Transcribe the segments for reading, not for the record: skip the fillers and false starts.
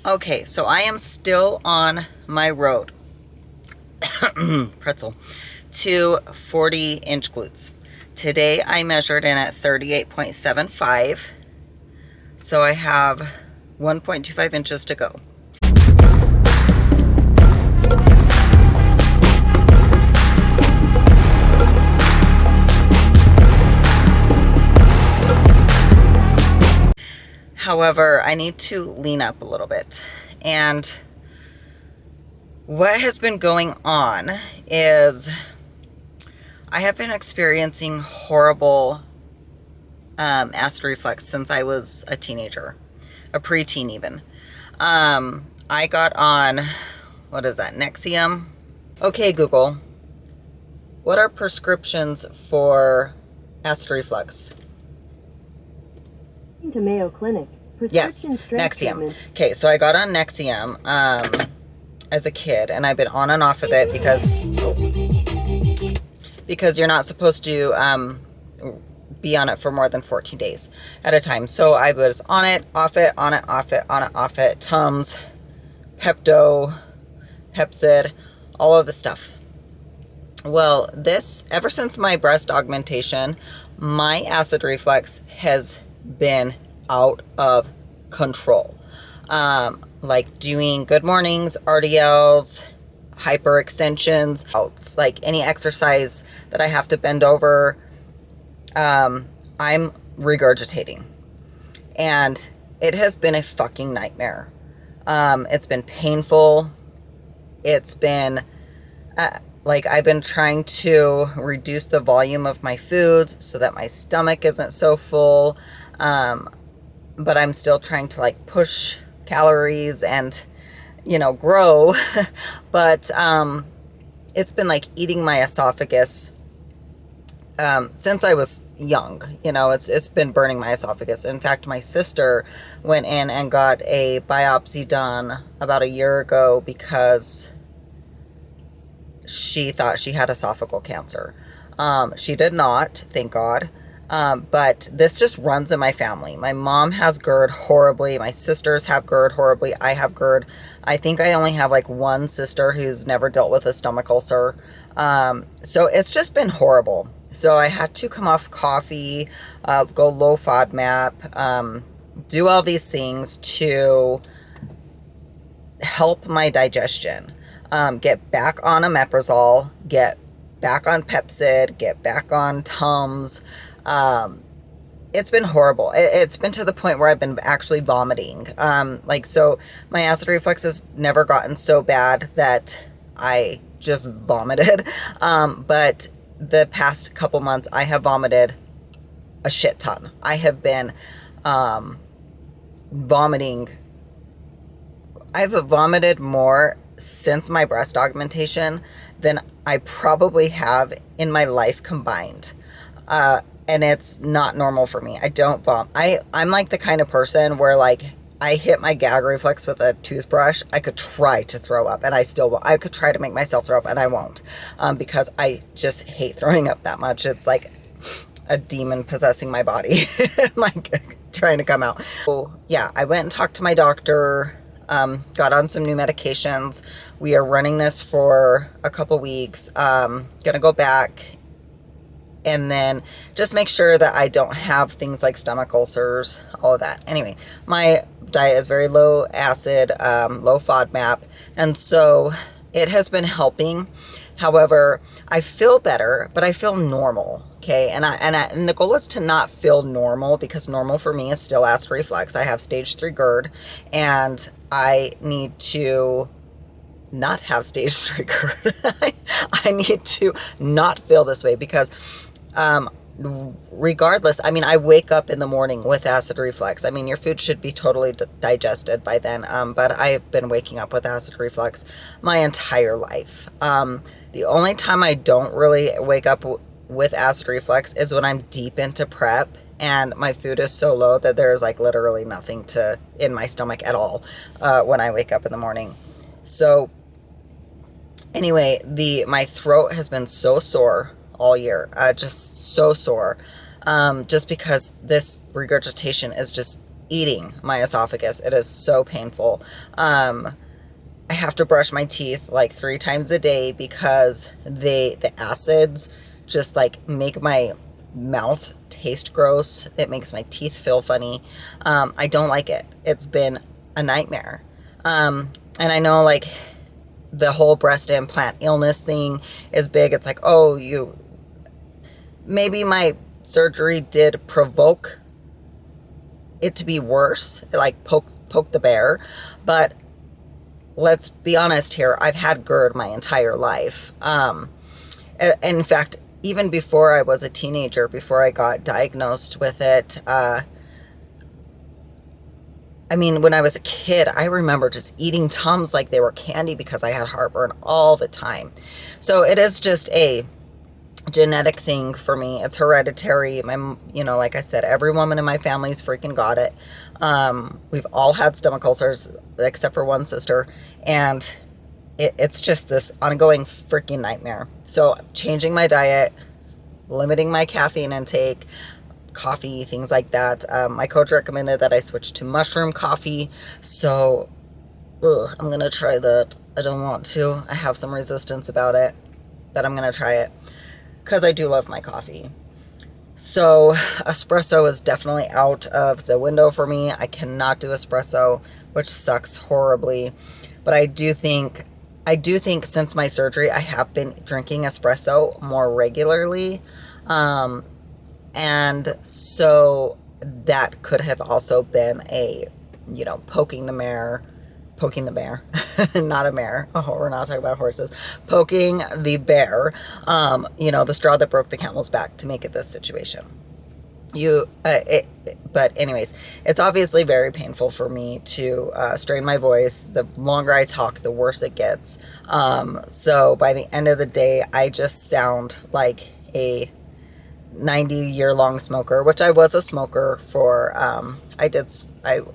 Okay, so I am still on my road, pretzel, to 40-inch glutes. Today I measured in at 38.75, so I have 1.25 inches to go. However, I need to lean up a little bit. And what has been going on is I have been experiencing horrible acid reflux since I was a teenager, a preteen even. I got on, what is that, Nexium? Okay, Google, what are prescriptions for acid reflux? To Mayo Clinic. Yes, Nexium. Okay, so I got on Nexium as a kid, and I've been on and off of it because you're not supposed to be on it for more than 14 days at a time. So I was on it, off it, on it, off it, on it, off it, Tums, Pepto, Pepsid, all of the stuff. Well, ever since my breast augmentation, my acid reflux has been out of control. Like doing good mornings, RDLs, hyperextensions, like any exercise that I have to bend over, I'm regurgitating. And it has been a fucking nightmare. It's been painful. It's been like I've been trying to reduce the volume of my foods so that my stomach isn't so full. But I'm still trying to like push calories and, grow. But it's been like eating my esophagus since I was young. It's been burning my esophagus. In fact, my sister went in and got a biopsy done about a year ago because she thought she had esophageal cancer. She did not, thank God. But this just runs in my family. My mom has GERD horribly. My sisters have GERD horribly. I have GERD. I think I only have like one sister who's never dealt with a stomach ulcer. So it's just been horrible. So I had to come off coffee, go low FODMAP, do all these things to help my digestion. Get back on omeprazole, get back on Pepsid, get back on Tums. It's been horrible. It's been to the point where I've been actually vomiting. So my acid reflux has never gotten so bad that I just vomited. But the past couple months I have vomited a shit ton. I have been, vomiting. I've vomited more since my breast augmentation than I probably have in my life combined. And it's not normal for me. I don't vomit. I'm like the kind of person where like I hit my gag reflex with a toothbrush. I could try to throw up and I still won't. I could try to make myself throw up and I won't, because I just hate throwing up that much. It's like a demon possessing my body, like trying to come out. So yeah, I went and talked to my doctor, got on some new medications. We are running this for a couple weeks. Gonna go back and then just make sure that I don't have things like stomach ulcers, all of that. Anyway, my diet is very low acid, low FODMAP, and so it has been helping. However, I feel better, but I feel normal. Okay, and the goal is to not feel normal, because normal for me is still acid reflux. I have stage 3 GERD, and I need to not have stage 3 GERD. I need to not feel this way, because regardless, I wake up in the morning with acid reflux. Your food should be totally digested by then, but I've been waking up with acid reflux my entire life. The only time I don't really wake up with acid reflux is when I'm deep into prep and my food is so low that there's like literally nothing in my stomach at all when I wake up in the morning. So anyway, my throat has been so sore all year, just so sore, just because this regurgitation is just eating my esophagus. It is so painful. I have to brush my teeth like 3 times a day because the acids just like make my mouth taste gross. It makes my teeth feel funny. I don't like it. It's been a nightmare. And I know like the whole breast implant illness thing is big. It's like, oh, maybe my surgery did provoke it to be worse, like poke the bear. But let's be honest here, I've had GERD my entire life. In fact, even before I was a teenager, before I got diagnosed with it, I mean, when I was a kid, I remember just eating Tums like they were candy because I had heartburn all the time. So it is just a genetic thing for me. It's hereditary. Like I said, every woman in my family's freaking got it. We've all had stomach ulcers except for one sister, and it's just this ongoing freaking nightmare. So changing my diet, limiting my caffeine intake, coffee, things like that. My coach recommended that I switch to mushroom coffee. So I'm going to try that. I don't want to. I have some resistance about it, but I'm going to try it because I do love my coffee. So espresso is definitely out of the window for me. I cannot do espresso, which sucks horribly. But I do think since my surgery, I have been drinking espresso more regularly. And so that could have also been a, poking the bear, not a mare. Oh, we're not talking about horses. Poking the bear, the straw that broke the camel's back to make it this situation. But anyways, it's obviously very painful for me to strain my voice. The longer I talk, the worse it gets. So by the end of the day, I just sound like a 90-year-long smoker, which I was a smoker for. I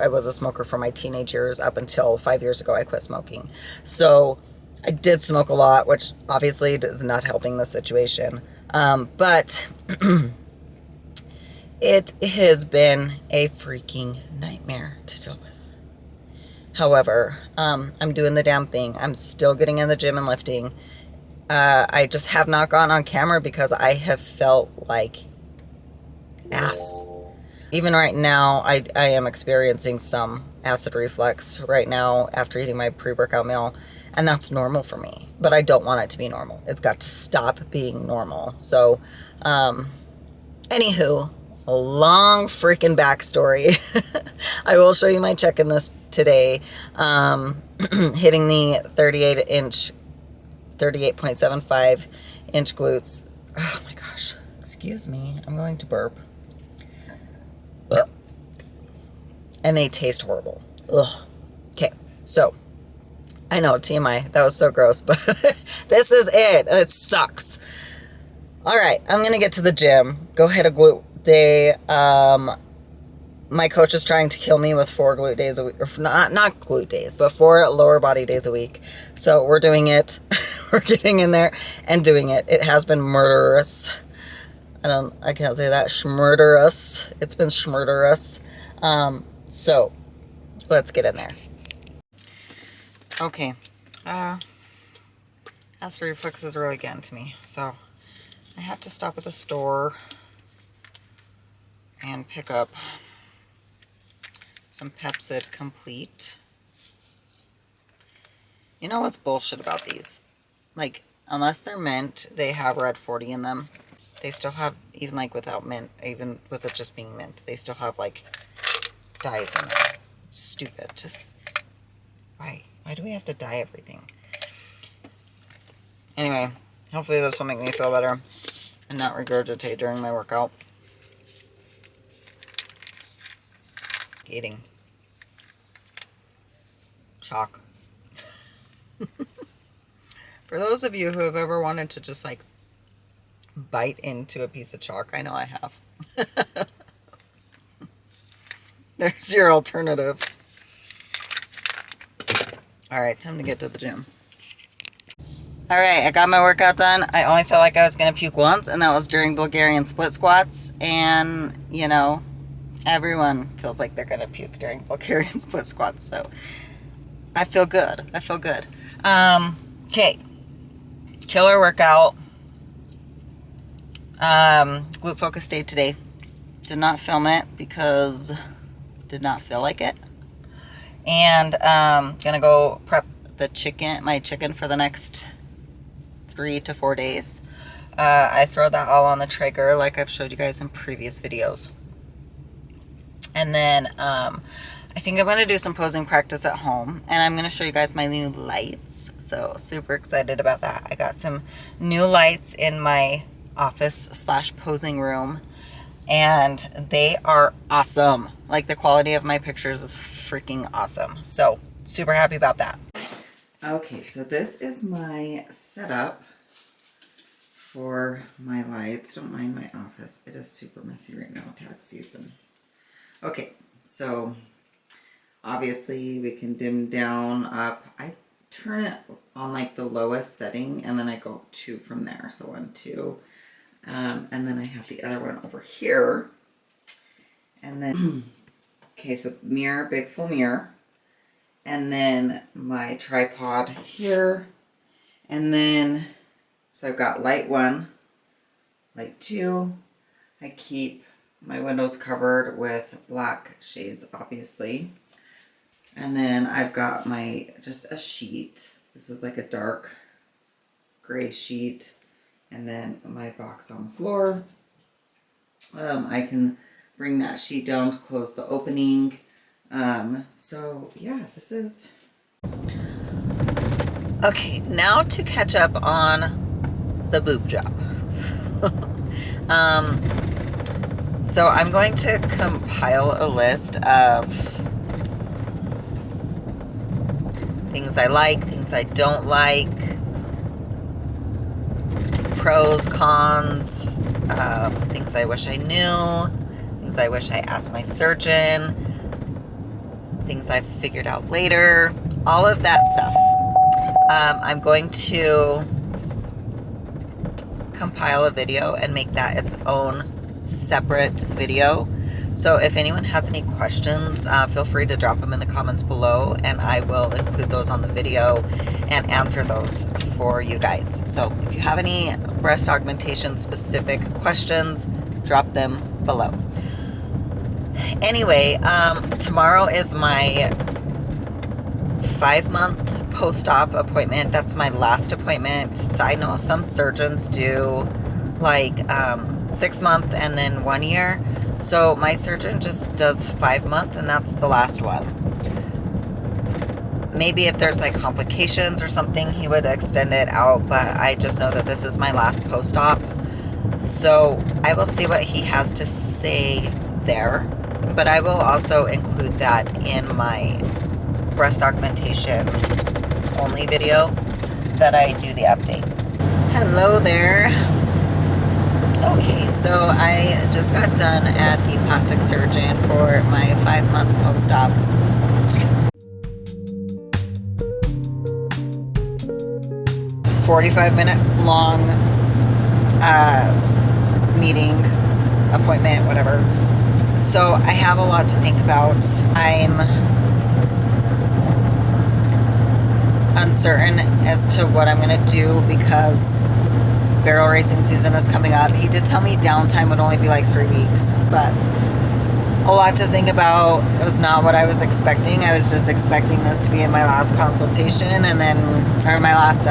was a smoker for my teenage years up until 5 years ago. I quit smoking. So I did smoke a lot, which obviously is not helping the situation. But it has been a freaking nightmare to deal with. However, I'm doing the damn thing. I'm still getting in the gym and lifting. I just have not gone on camera because I have felt like ass. Even right now, I am experiencing some acid reflux right now after eating my pre-workout meal, and that's normal for me. But I don't want it to be normal. It's got to stop being normal. So, anywho, a long freaking backstory. I will show you my check-in list today. Hitting the 38.75 inch glutes. Oh my gosh. Excuse me. I'm going to burp. Ugh. And they taste horrible. Ugh. Okay. So, I know, TMI. That was so gross, but this is it. It sucks. All right. I'm going to get to the gym. Go hit a glute day. My coach is trying to kill me with 4 glute days a week, or not glute days, but 4 lower body days a week. So we're doing it. We're getting in there and doing it. It has been murderous. I can't say that. Schmurderous. It's been schmurderous. So let's get in there. Okay. Acid reflux is really getting to me. So I had to stop at the store and pick up some Pepsid Complete. You know what's bullshit about these? Like, unless they're mint, they have red 40 in them. They still have, even like without mint, even with it just being mint, they still have like dyes in them. It's stupid. Just, why? Why do we have to dye everything? Anyway, hopefully this will make me feel better and not regurgitate during my workout. Eating chalk. For those of you who have ever wanted to just like bite into a piece of chalk, I know I have. There's your alternative. All right, time to get to the gym. All right, I got my workout done. I only felt like I was going to puke once, and that was during Bulgarian split squats. And, Everyone feels like they're gonna puke during Bulgarian split squats, so I feel good. I feel good. Okay, killer workout. Glute focus day today. Did not film it because did not feel like it. And gonna go prep my chicken for the next 3 to 4 days. I throw that all on the Traeger like I've showed you guys in previous videos. And then I think I'm going to do some posing practice at home. And I'm going to show you guys my new lights. So super excited about that. I got some new lights in my office/posing room. And they are awesome. Like, the quality of my pictures is freaking awesome. So super happy about that. Okay, so this is my setup for my lights. Don't mind my office. It is super messy right now, tax season. Okay, so obviously we can dim down, up. I turn it on like the lowest setting and then I go 2 from there. So 1, 2. And then I have the other one over here. And then, okay, so mirror, big full mirror. And then my tripod here. And then, so I've got light 1, light 2. I keep my windows covered with black shades, obviously. And then I've got just a sheet. This is like a dark gray sheet. And then my box on the floor. I can bring that sheet down to close the opening. So yeah, this is... Okay, now to catch up on the boob job. So I'm going to compile a list of things I like, things I don't like, pros, cons, things I wish I knew, things I wish I asked my surgeon, things I've figured out later, all of that stuff. I'm going to compile a video and make that its own separate video. So if anyone has any questions, feel free to drop them in the comments below and I will include those on the video and answer those for you guys. So if you have any breast augmentation specific questions, drop them below. Anyway, tomorrow is my 5-month post-op appointment. That's my last appointment. So I know some surgeons do like 6 month and then 1 year. So my surgeon just does 5 month and that's the last one. Maybe if there's like complications or something, he would extend it out, but I just know that this is my last post-op. So I will see what he has to say there, but I will also include that in my breast augmentation only video that I do the update. Hello there. Okay, so I just got done at the plastic surgeon for my 5-month post-op. It's a 45-minute long meeting, appointment, whatever. So I have a lot to think about. I'm uncertain as to what I'm going to do because barrel racing season is coming up. He did tell me downtime would only be like 3 weeks, but a lot to think about. It was not what I was expecting. I was just expecting this to be in my last consultation and then, or my last